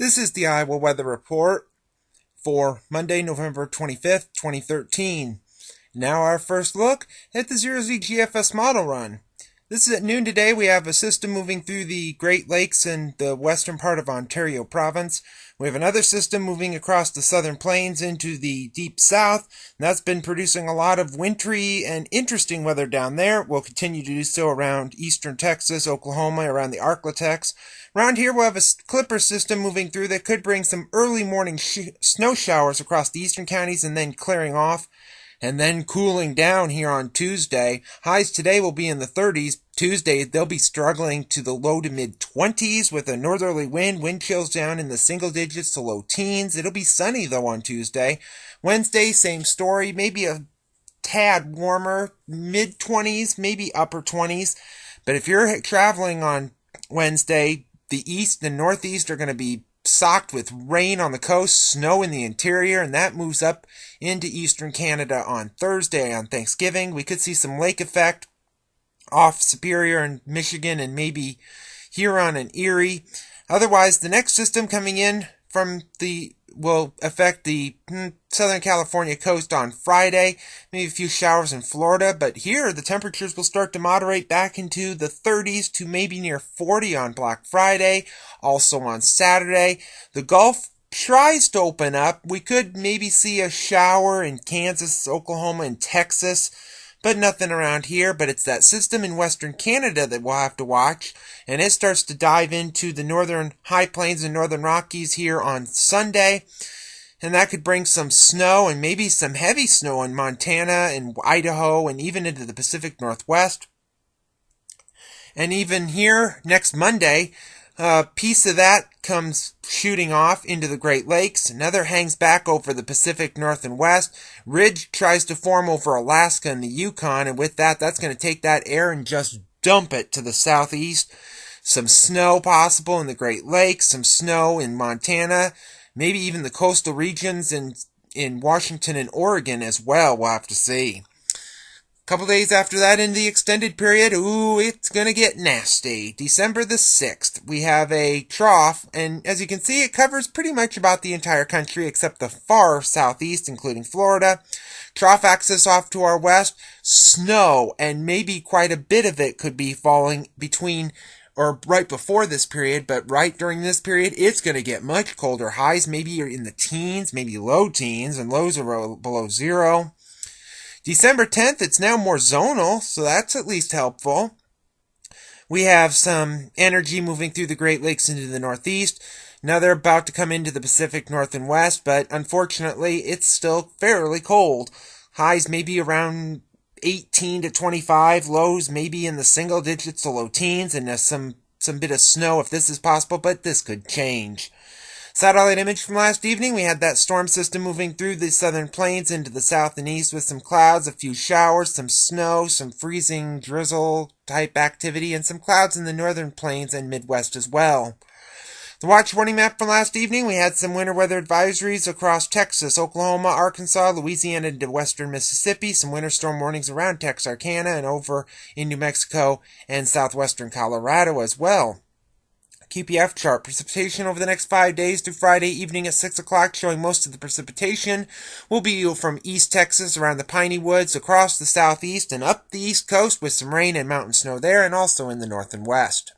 This is the Iowa Weather Report for Monday, November 25th, 2013. Now our first look at the 0Z GFS model run. This is at noon today. We have a system moving through the Great Lakes and the western part of Ontario province. We have another system moving across the southern plains into the deep south. And that's been producing a lot of wintry and interesting weather down there. We'll continue to do so around eastern Texas, Oklahoma, around the Arklatex. Around here we'll have a clipper system moving through that could bring some early morning snow showers across the eastern counties and then clearing off. And then cooling down here on Tuesday. Highs today will be in the 30s. Tuesday, they'll be struggling to the low to mid 20s with a northerly wind chills down in the single digits to low teens. It'll be sunny though on Tuesday. Wednesday, same story, maybe a tad warmer, mid 20s, maybe upper 20s. But if you're traveling on Wednesday, the east and northeast are going to be socked with rain on the coast, snow in the interior, and that moves up into eastern Canada on Thursday on Thanksgiving. We could see some lake effect off Superior and Michigan and maybe Huron and Erie. Otherwise, the next system coming in will affect the Southern California coast on Friday. Maybe a few showers in Florida, but here the temperatures will start to moderate back into the 30s to maybe near 40 on Black Friday. Also on Saturday, the Gulf tries to open up. We could maybe see a shower in Kansas, Oklahoma, and Texas, but nothing around here. But it's that system in western Canada that we'll have to watch, and it starts to dive into the northern high plains and northern Rockies here on Sunday, and that could bring some snow and maybe some heavy snow in Montana and Idaho and even into the Pacific Northwest. And even here next Monday, a piece of that comes shooting off into the Great Lakes. Another hangs back over the Pacific North and West. Ridge tries to form over Alaska and the Yukon, and with that, that's going to take that air and just dump it to the southeast. Some snow possible in the Great Lakes, some snow in Montana, maybe even the coastal regions in Washington and Oregon as well. We'll have to see. Couple days after that in the extended period, it's going to get nasty. December the 6th, we have a trough, and as you can see, it covers pretty much about the entire country except the far southeast, including Florida. Trough axis off to our west, snow, and maybe quite a bit of it could be falling between or right before this period, but right during this period, it's going to get much colder. Highs maybe are in the teens, maybe low teens, and lows are below zero. December 10th, it's now more zonal, so that's at least helpful. We have some energy moving through the Great Lakes into the northeast. Now they're about to come into the Pacific North and West, but unfortunately, it's still fairly cold. Highs maybe around 18 to 25, lows maybe in the single digits to low teens, and some bit of snow if this is possible, but this could change. Satellite image from last evening, we had that storm system moving through the southern plains into the south and east with some clouds, a few showers, some snow, some freezing drizzle type activity, and some clouds in the northern plains and Midwest as well. The watch warning map from last evening, we had some winter weather advisories across Texas, Oklahoma, Arkansas, Louisiana, and western Mississippi, some winter storm warnings around Texarkana and over in New Mexico and southwestern Colorado as well. QPF chart. Precipitation over the next 5 days through Friday evening at 6 o'clock, showing most of the precipitation will be from East Texas around the Piney Woods, across the southeast and up the east coast with some rain and mountain snow there, and also in the north and west.